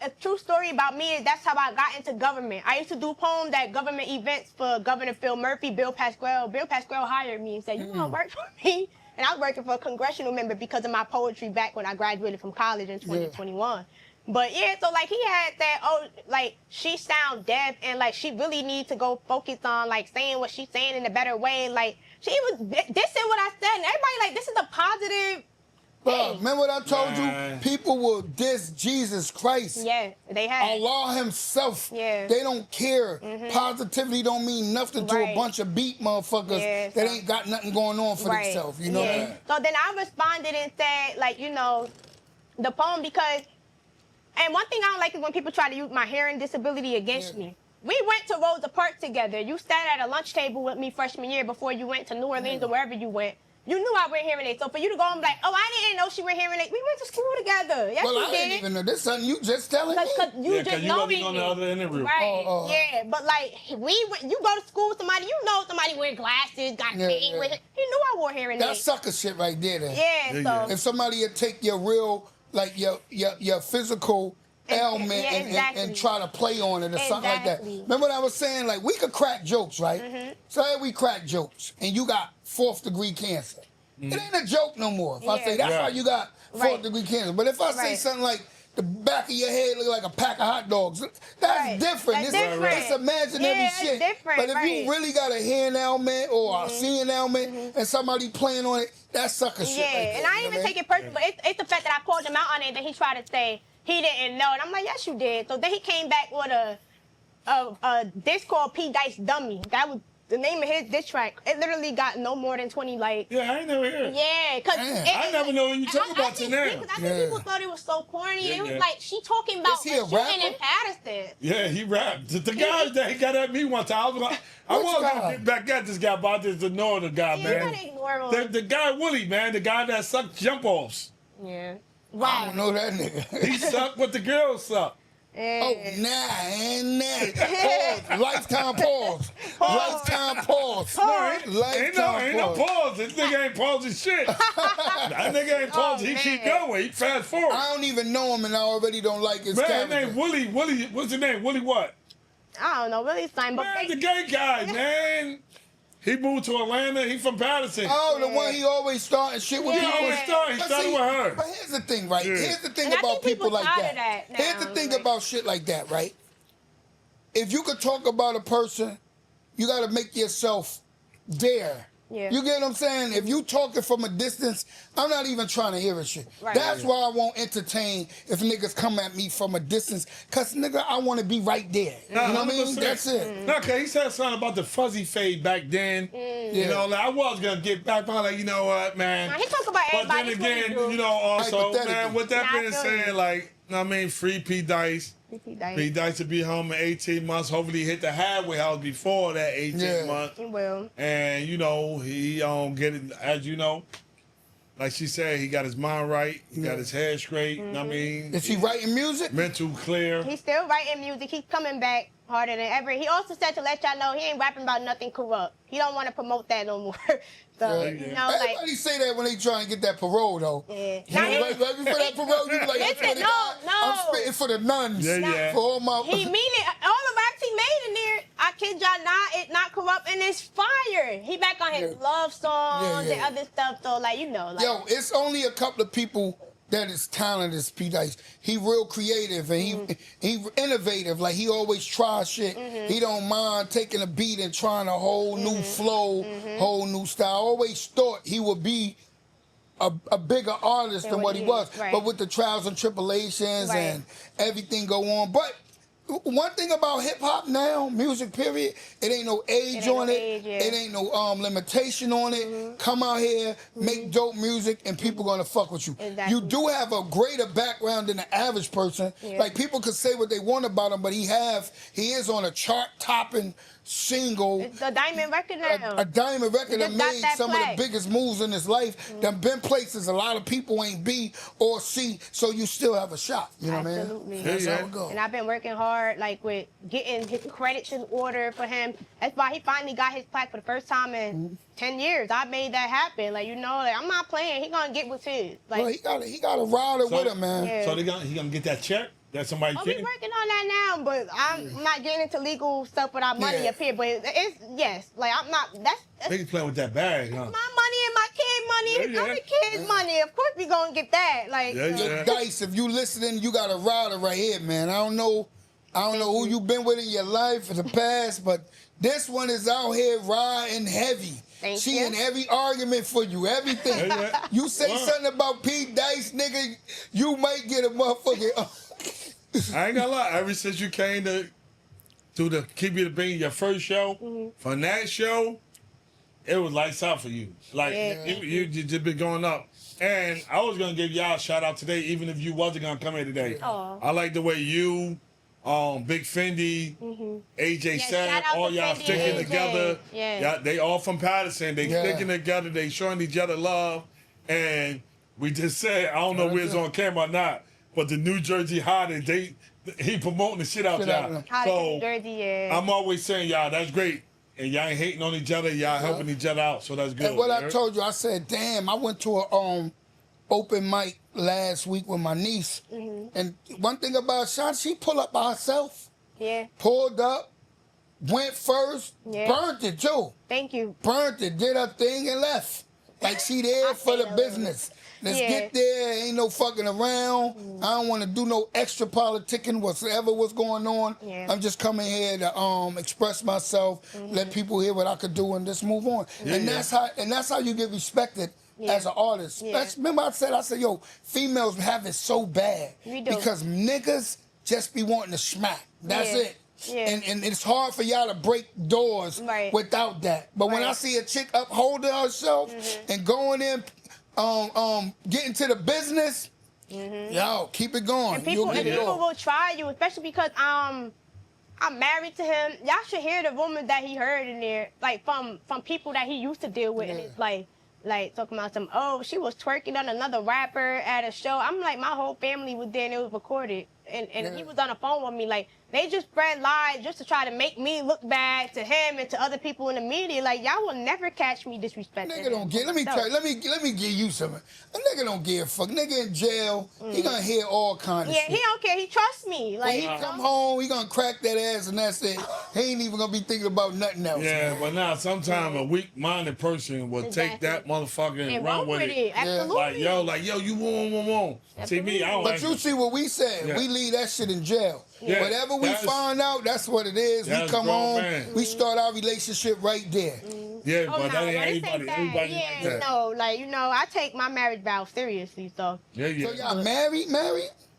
A true story about me is that's how I got into government. I used to do poems at government events for Governor Phil Murphy, Bill Pasquale. Bill Pasquale hired me and said, you want to work for me? And I was working for a congressional member because of my poetry back when I graduated from college in 2021. But yeah, so like he had that, like she sound deaf and like she really needs to go focus on like saying what she's saying in a better way. Like she was dissing what I said and everybody like, this is a positive thing. Remember what I told you? People will diss Jesus Christ. Yeah, they have. Allah himself. Yeah. They don't care. Positivity don't mean nothing to a bunch of beat motherfuckers that ain't got nothing going on for themselves. You know what I mean? So then I responded and said, like, you know, the poem because, and one thing I don't like is when people try to use my hearing disability against me. We went to Rosa Parks together. You sat at a lunch table with me freshman year before you went to New Orleans or wherever you went. You knew I wear hearing aids. So for you to go and be like, oh, I didn't know she wear hearing aids. We went to school together. Yes, well, you I did. didn't even know. This is something you just telling me. Because you just know me. on the other interview. Right. Yeah, but like, you go to school with somebody, you know somebody wear glasses, got cane with it. You knew I wore hearing aids. That's sucker shit right there. Then. Yeah, so. If somebody would take your real, like your physical ailment and try to play on it or something like that. Remember what I was saying? Like, we could crack jokes, right? Say we crack jokes, and you got 4th degree cancer. It ain't a joke no more. If I say that's why you got 4th degree cancer. But if I say something like the back of your head look like a pack of hot dogs, that's different. It's imaginary shit. But if you really got a hearing ailment or a seeing ailment and somebody playing on it, that's sucker shit. Yeah, and I didn't even take it personal, but it's the fact that I called him out on it, that he tried to say he didn't know. And I'm like, yes, you did. So then he came back with a disc called P. Dice Dummy. That was the name of his diss track. It literally got no more than 20 likes. Yeah, I ain't never heard it. Yeah, because I never know when you talk about it now. Because I think people thought it was so corny. It was like, she talking about shooting in Patterson. Yeah, he rapped. The guy that he got at me one time, I was gonna get back at this guy, but I just ignore the guy, man. You gotta ignore him. The guy Willie, man, the guy that sucked jump offs. Yeah. I don't know that nigga. He sucked what the girls suck. Oh, pause. Lifetime pause. Lifetime pause. Ain't no pause. This nigga ain't pausing shit. That nigga ain't pausing. He keep going. He fast forward. I don't even know him, and I already don't like his character. Man, his name Willie. What's his name? Willie what? I don't know. Willie's fine, but man, the gay guy, man. He moved to Atlanta. He from Patterson. Oh, the one he always started shit with. He always started. He started with her. But here's the thing, right? Here's the thing about people like that. Here's the thing about shit like that, right? If you could talk about a person, you got to make yourself there. Yeah. You get what I'm saying? If you talking from a distance, I'm not even trying to hear a shit. Right. That's why I won't entertain if niggas come at me from a distance. Cause nigga, I want to be right there. You know what I mean? That's it. No, cause he said something about the fuzzy fade back then. You know, like I was gonna get back, but I'm like, you know what, man. He talk about everybody. But then again, you know, also, man, with that being said, like, I mean, free P Dice. P Dice to be home in 18 months. Hopefully, he hit the halfway house before that 18 months. He will. And you know, he get it, as you know, like she said, he got his mind right. He got his head straight. I mean, is he writing music? Mental clear. He's still writing music. He's coming back harder than ever. He also said to let y'all know he ain't rapping about nothing corrupt. He don't want to promote that no more. So, you know, everybody say that when they try and get that parole, though. Yeah. Right before that parole, you be like, listen, I'm spitting for the nuns. Yeah. For all my... He mean it. All the raps he made in there, I kid y'all not, it not corrupt, and it's fire. He back on his love songs and other stuff, so, like, you know. Like, yo, it's only a couple of people that is talented as P. Dice. He real creative and he innovative. Like, he always tries shit. He don't mind taking a beat and trying a whole new flow, whole new style. I always thought he would be a bigger artist than what he was. But with the trials and tribulations and everything go on. But one thing about hip hop now, music period, it ain't no age on it. It ain't no limitation on it. Come out here, make dope music, and people gonna fuck with you. Exactly. You do have a greater background than the average person. Like people could say what they want about him, but he is on a chart topping single. It's a diamond record now. A diamond record that made some plaque. of the biggest moves in his life. That been places a lot of people ain't be or see, so you still have a shot. You know what I mean? Absolutely. That's how it goes. And I've been working hard, like with getting his credits in order for him. That's why he finally got his plaque for the first time in 10 years. I made that happen. Like, you know, like, I'm not playing. He gonna get what's his. Like, well, he got a rider with him, man. Yeah. So he gonna get that check? That somebody we getting? working on that now, but I'm not getting into legal stuff without money up here. But it's yes, like I'm not. That's They can play with that bag, huh? my money and my kid money, other kids' money. Of course we gonna get that. Like, Dice, if you listening, you got a rider right here, man. I don't know who you been with in your life in the past, but this one is out here riding heavy. She in every argument for you, everything. You say something about Pete Dice, nigga, you might get a motherfucking. I ain't gonna lie. Ever since you came to the Keep It a Bean, your first show, from that show, it was lights out for you. Like you just been going up. And I was gonna give y'all a shout out today, even if you wasn't gonna come here today. I like the way you, Big Fendi, AJ Sad, all y'all sticking together. Yeah, they all from Patterson. They sticking together. They showing each other love. And we just said, I don't know where it's on camera or not, but the New Jersey Hottest, he promoting the shit out y'all. So I'm always saying, y'all, that's great. And y'all ain't hating on each other. Y'all helping each other out. So that's good. And what I told you, I said, damn, I went to a open mic last week with my niece. And one thing about Shantee, she pulled up by herself. Pulled up, went first, burnt it too. Thank you. Burnt it, did her thing and left. Like she there for the business. Let's get there. Ain't no fucking around. I don't want to do no extra politicking whatsoever what's going on. I'm just coming here to express myself, let people hear what I could do, and just move on. And that's how you get respected as an artist. Remember I said, yo, females have it so bad because niggas just be wanting to smack. That's it. And it's hard for y'all to break doors without that. But when I see a chick upholding herself and going in, getting to the business, yo, keep it going. And people will try you, especially because I'm married to him. Y'all should hear the woman that he heard in there, like from people that he used to deal with in his life. Like talking about she was twerking on another rapper at a show. I'm like, my whole family was there and it was recorded. And he was on the phone with me. Like, they just spread lies just to try to make me look bad to him and to other people in the media. Like, y'all will never catch me disrespecting. Nigga don't get. Let me give you something. A nigga don't give a fuck. Nigga in jail, he gonna hear all kinds of shit. He don't care. He trusts me. Like, when he come home, he gonna crack that ass and that's it. He ain't even gonna be thinking about nothing else. Yeah, but now sometimes a weak-minded person will take that motherfucker and run with it. Absolutely. Like yo, you won't. See me, I don't but like you see what we said. We leave that shit in jail. Whatever we find out, that's what it is. We come home, we start our relationship right there. Yeah, but that ain't everybody like that. No, like, I take my marriage vow seriously, so. So y'all married?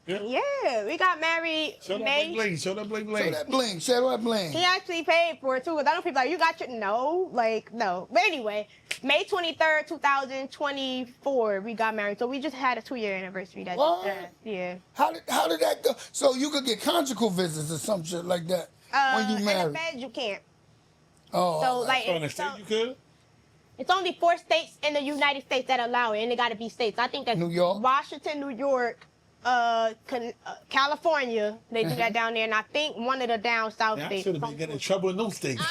Yeah, we got married May. Show that bling. Show that bling. He actually paid for it too, because I know people like, you got your, no. But anyway, May 23rd, 2024, we got married. So we just had a 2-year anniversary. Yeah. How did that go? So you could get conjugal visits or some shit like that when you married? In the bed, you can't. Oh. So, like, in the state you could? It's only 4 states in the United States that allow it, and it got to be states. I think that's New York, Washington, New York, California. They do that down there, and I think one of the down south states. I should have been getting in trouble in those states.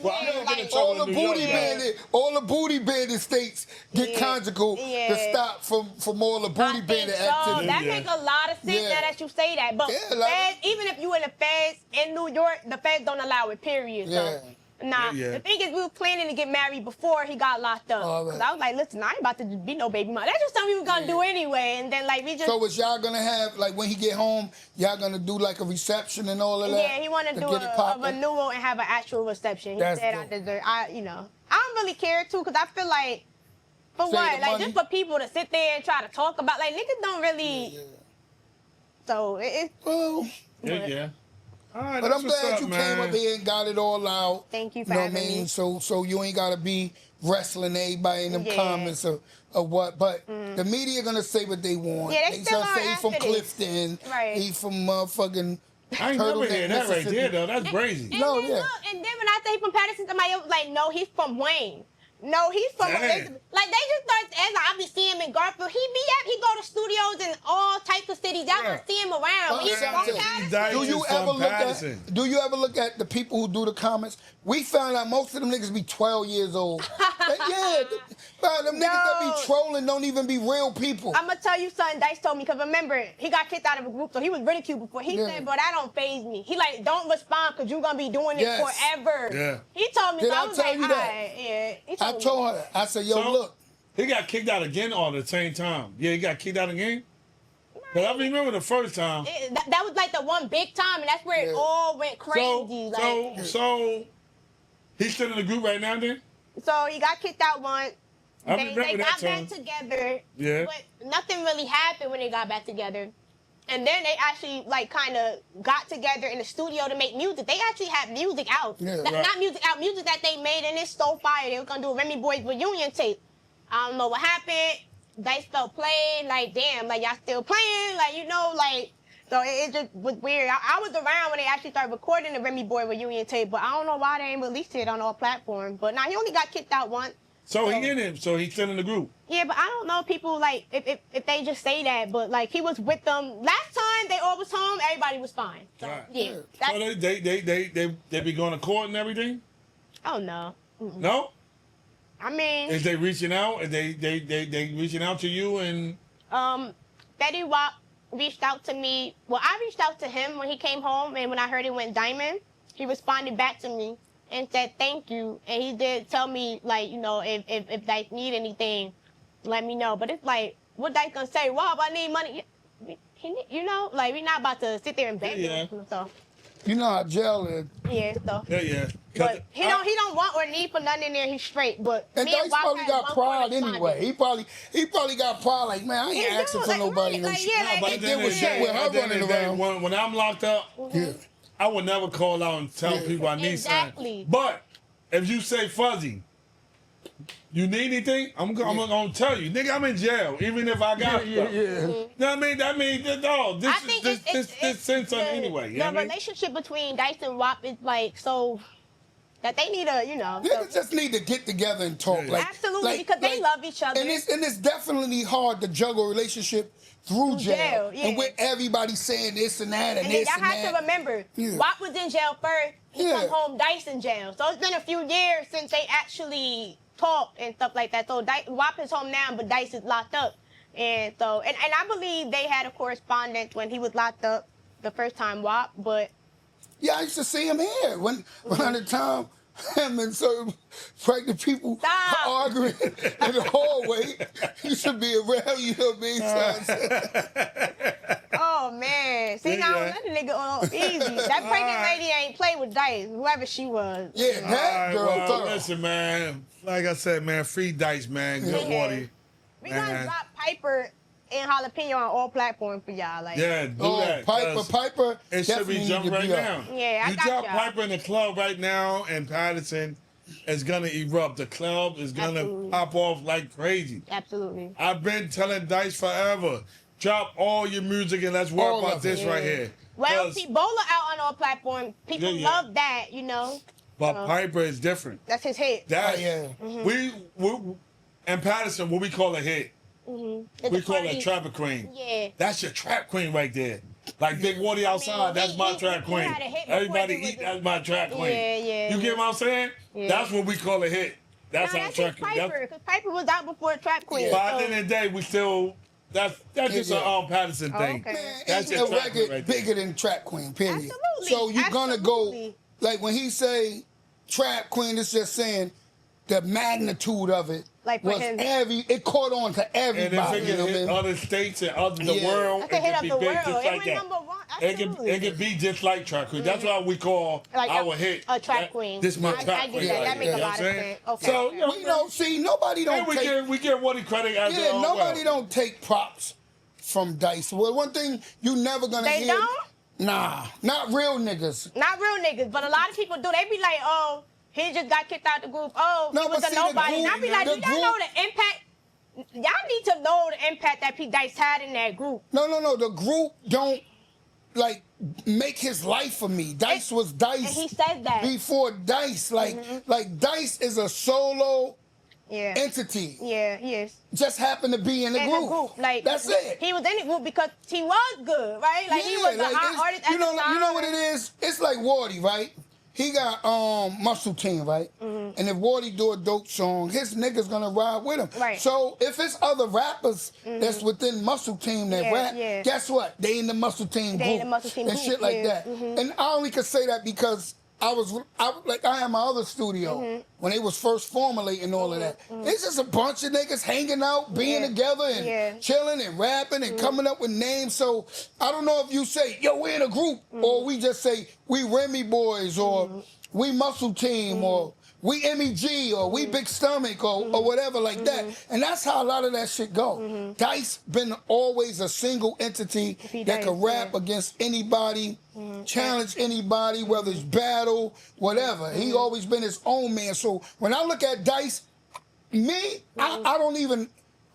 Well, I never been in all trouble the in New booty York. all the booty bandit states get conjugal to stop from all the booty bandit activity. That makes a lot of sense now that you say that. But feds, even if you in the feds in New York, the feds don't allow it. Period. So. Nah, the thing is, we were planning to get married before he got locked up. Cause I was like, listen, I ain't about to be no baby mama. That's just something we were gonna do anyway. And then, like, we just. So was y'all gonna have, like, when he get home, y'all gonna do like a reception and all of that? Yeah, he wanted to do a renewal and have an actual reception. He said I deserve. I don't really care too, cause I feel like, for what? Like, just for people to sit there and try to talk about, like, niggas don't really. So it's. Well. Yeah. right, but I'm glad you came up here and got it all out. Thank you for having me. So you ain't gotta be wrestling everybody in them comments or what. But the media gonna say what they want. Yeah, they still gonna say he from Clifton, he from motherfucking. I ain't never heard that right there though. That's crazy. And then, look, and then when I say he from Patterson, somebody else was like, no, he's from Wayne. No, he's from Elizabeth. Like they just start as I be seeing him in Garfield. He go to studios in all types of cities. Y'all gonna see him around. He's from Patterson. Do you ever look at the people who do the comments? We found out most of them niggas be 12 years old. Them niggas that be trolling don't even be real people. I'm gonna tell you something Dice told me, because remember, he got kicked out of a group, so he was ridiculed before. He said, bro, that don't faze me. He like, don't respond because you're gonna be doing it forever. Yeah. He told me, Did so I I was tell like, you that? Yeah. I told her, I said, yo, look. He got kicked out again all at the same time. Yeah, he got kicked out again? Because I remember the first time. That was like the one big time, and that's where it all went crazy. So he's still in the group right now then? So he got kicked out once. They got back together. Yeah. But nothing really happened when they got back together. And then they actually like kind of got together in the studio to make music. They actually had music out. Not music out, music that they made, and it's so fire. They were gonna do a Remy Boys reunion tape. I don't know what happened. Dice felt playing, like damn, like y'all still playing, like so it just was weird. I was around when they actually started recording the Remy Boy reunion tape, but I don't know why they ain't released it on all platforms. But now he only got kicked out once. So he in it. So he's still in the group. Yeah, but I don't know people like if they just say that, but like he was with them last time they all was home, everybody was fine. So yeah. So they be going to court and everything? Oh no. No? I mean, is they reaching out? They reaching out to you and Betty Wap reached out to me. Well, I reached out to him when he came home, and when I heard it went diamond, he responded back to me and said thank you. And he did tell me, like, you know, if Dice need anything, let me know. But it's like, what Dice gonna say? Well, I need money. You know, like, we're not about to sit there and beg him. So. You know how jail is. Yeah, so. Yeah. But he don't want or need for nothing in there. He's straight. But and Dice probably got pride anyway. He probably got pride. Like, man, I ain't asking for nobody. But then with her running around. When I'm locked up, I would never call out and tell people I need something. But if you say Fuzzy, you need anything? I'm gonna tell you, nigga. I'm in jail, even if I got stuff. No, I mean, dog. This sends something anyway. The relationship between Dice and Wap is like so that they need a, you know. Niggas just need to get together and talk. Like, absolutely, because they love each other. And it's definitely hard to juggle a relationship through jail. And with everybody saying this and that and this and that. Y'all have to remember, Wap was in jail first. He come home, Dice in jail. So it's been a few years since they actually talked and stuff like that. So Wap is home now, but Dice is locked up. And so, and I believe they had a correspondence when he was locked up the first time, Wap, but. Yeah, I used to see him here when the time him and certain pregnant people arguing in the hallway. He used to be around, you know what I mean? Oh, man. See, now that nigga on easy. That pregnant lady ain't play with Dice, whoever she was. Yeah, that girl. Well, listen, man. Like I said, man, free Dice, man. Good water. We gonna drop Piper and Jalapeno on all platforms for y'all. Like, do that. Piper. It should be jumping right now. Yeah, I got y'all. You drop Piper in the club right now, and Patterson is gonna erupt. The club is gonna pop off like crazy. Absolutely. I've been telling Dice forever, drop all your music and let's work about this right here. Well, see, Bowler out on all platforms. People love that, you know. But Piper is different. That's his hit. We and Patterson, what we call a hit. We call it Trapper Queen. Yeah. That's your trap queen right there. Like Big Woody outside, that's my trap queen. Everybody eat, that's my trap queen. Yeah. You get what I'm saying? Yeah. That's what we call a hit. That's our trap queen. Because Piper was out before Trap Queen. But at the end of the day, we still, that's just an Patterson thing. Man, that's ain't a record bigger than Trap Queen, period. Absolutely. So you're gonna go, like when he say Trap Queen, it's just saying the magnitude of it. Like was it caught on to everybody. And if it can hit other states and other the world, it can be big just like that. It can be just like Trap Queen. That's why we call our hit a Trap Queen. This is my Trap Queen. That makes a lot of sense. Okay. So you know, see, nobody don't take. We get Woody credit as nobody don't take props from Dice. Well, one thing you never gonna hear. They don't. Nah, not real niggas. Not real niggas, but a lot of people do. They be like, oh, he just got kicked out the group. Oh, No, he was but a see, the nobody. group- And I be like, the do y'all know the impact? Y'all need to know the impact that P. Dice had in that group. No. The group don't like make his life for me. Dice was Dice. And he said that. Before Dice. Like Dice is a solo entity. Yeah, he is. Just happened to be in the group. Like, that's it. He was in the group because he was good, right? Like he was a hot artist at the time. You know what it is? It's like Wardy, right? He got Muscle Team, right? And if Wardy do a dope song, his niggas gonna ride with him. Right. So if it's other rappers that's within Muscle Team that rap, guess what? They in the Muscle Team group. They in the Muscle Team and group, shit like that. And I only can say that because I had my other studio when they was first formulating all of that. It's just a bunch of niggas hanging out, being together and chilling and rapping and coming up with names. So I don't know if you say, yo, we're in a group, or we just say we Remy Boys, or we Muscle Team, or we MEG, or we Big Stomach, or whatever like that. And that's how a lot of that shit go. Dice been always a single entity that can rap against anybody, challenge anybody, whether it's battle, whatever. He always been his own man. So when I look at Dice, I don't even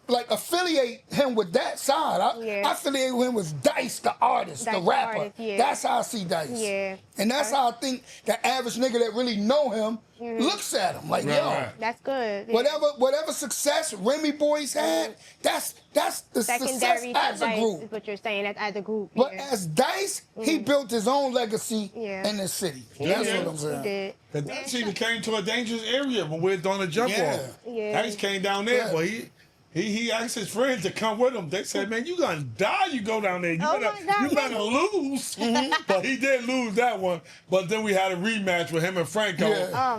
like affiliate him with that side. I affiliate him with Dice, the artist, the rapper. That's how I see Dice. And that's how I think the average nigga that really know him looks at him. Like, yo, that's good. Whatever success Remy Boys had, that's the Secondary success as a group. is what you're saying, as a group. But as Dice, he built his own legacy in the city. That's what I'm saying. He did. But Dice even came to a dangerous area when we were doing the jump off. Dice came down there, but he asked his friends to come with him. They said, man, you gonna die, you go down there. You better lose. But he did lose that one. But then we had a rematch with him and Franco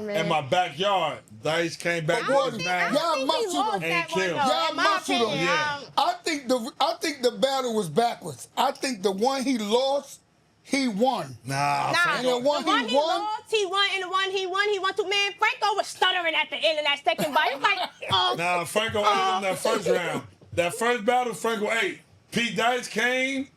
in my backyard. Dice came back with his man Y'all muscled him. and killed. Y'all muscled him. I think the battle was backwards. I think the one he lost, he won. Nah. And the one he won, lost, he won, and the one he won to, man, Franco was stuttering at the end of that second fight. It's like, Nah, Franco ate him that first round. That first battle, Franco ate. Pete Dice came.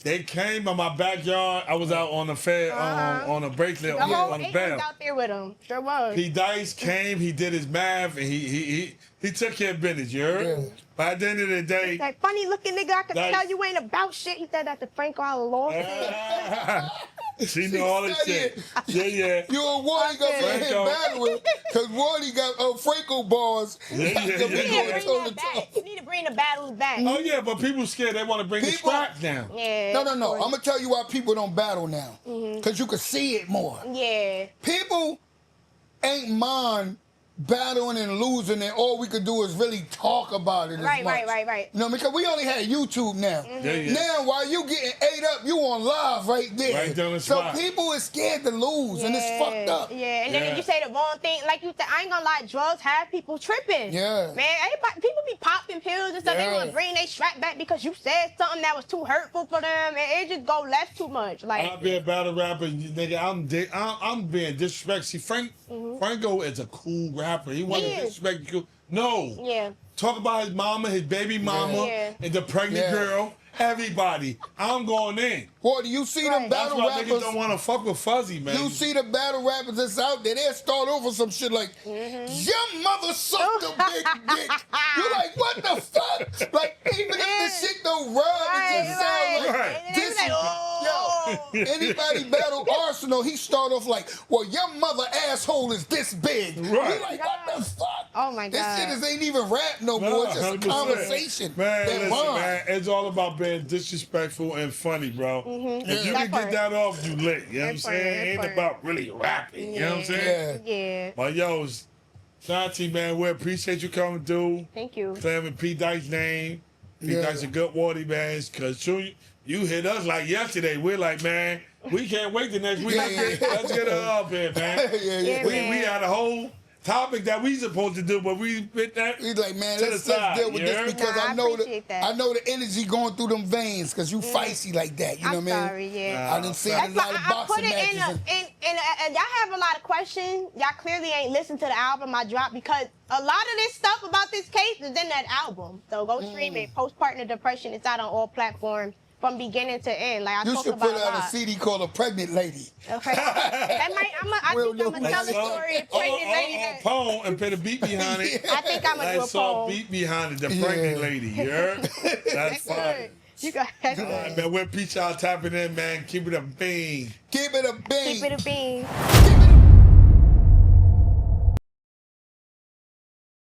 They came in my backyard. I was out on the fair, on a bracelet, the whole on the eight bell. was out there with him. Sure was. Pete Dice came. He did his math, and he took care of business. You heard? But at the end of the day, That funny looking nigga, I could Dice. tell you ain't about shit. He said that to Franco, I lost it. she knew all this shit. Yeah. you and Wardy got to hit battle with, because Wardy got Franco bars. You need to bring the battles back. Oh yeah, but people scared. They want to bring the scraps down. Yeah. No. I'm gonna tell you why people don't battle now. Because you can see it more. Yeah. People ain't mind battling and losing, and all we could do is really talk about it. Right. You know, because we only had YouTube now. Now, while you getting ate up, you on live right there. Right down the so spot. people is scared to lose, and it's fucked up. Yeah, and then if you say the wrong thing, like you said, I ain't gonna lie, drugs have people tripping. Yeah. Man, people be popping pills and stuff. They want to bring their strap back because you said something that was too hurtful for them, and it just go left too much. Like, I'll be a battle rapper, nigga. I'm being disrespectful. See, Franco is a cool rapper. He wasn't disrespectful. No. Yeah. Talk about his mama, his baby mama, and the pregnant girl. Everybody. I'm going in. Boy, do you see them That's battle why rappers? niggas don't want to fuck with Fuzzy, man. You see the battle rappers that's out there, they'll start over some shit like, your mother sucked a big dick. You're like, what the fuck? Like, even if the shit don't rhyme, it just sound like, this is, yo, anybody battle Arsenal, he start off like, well, your mother asshole is this big. You're like, what the fuck? Oh my God. This shit ain't even rap no more. It's just a 100%. conversation. Man, that listen, rhyme. man, it's all about being disrespectful and funny, bro. If you can get that off, you lit. You know what I'm saying? It ain't about really rapping. You know what I'm saying? Yeah. But yo, Shantee, man, we appreciate you coming through. Thank you. Claiming P. Dice's name. P. Dice a good Wardy, man. Because you hit us like yesterday. We're like, man, we can't wait the next week. Let's get her up here, man. We had a whole topic that we supposed to do, but we fit that. He's like, man, let's deal with this because I know the energy going through them veins because you feisty like that. You know what I mean? Sorry, yeah. I done seen a lot of boxing matches. And y'all have a lot of questions. Y'all clearly ain't listened to the album I dropped because a lot of this stuff about this case is in that album. So go stream it. Postpartum Depression. It's out on all platforms. from beginning to end. Like I You talk should about put a out a lot. CD called A Pregnant Lady. Okay. That might, I think I'm gonna tell the story. Pregnant lady. A poem and put a beat behind it. I think I'm gonna do a Nice soft poem. beat behind it. The pregnant lady. You heard? That's fine. Good. You got that. All right, man. We'll peach out tapping in, man. Keep it a bean. Keep it a bean. Keep it a bean. Keep it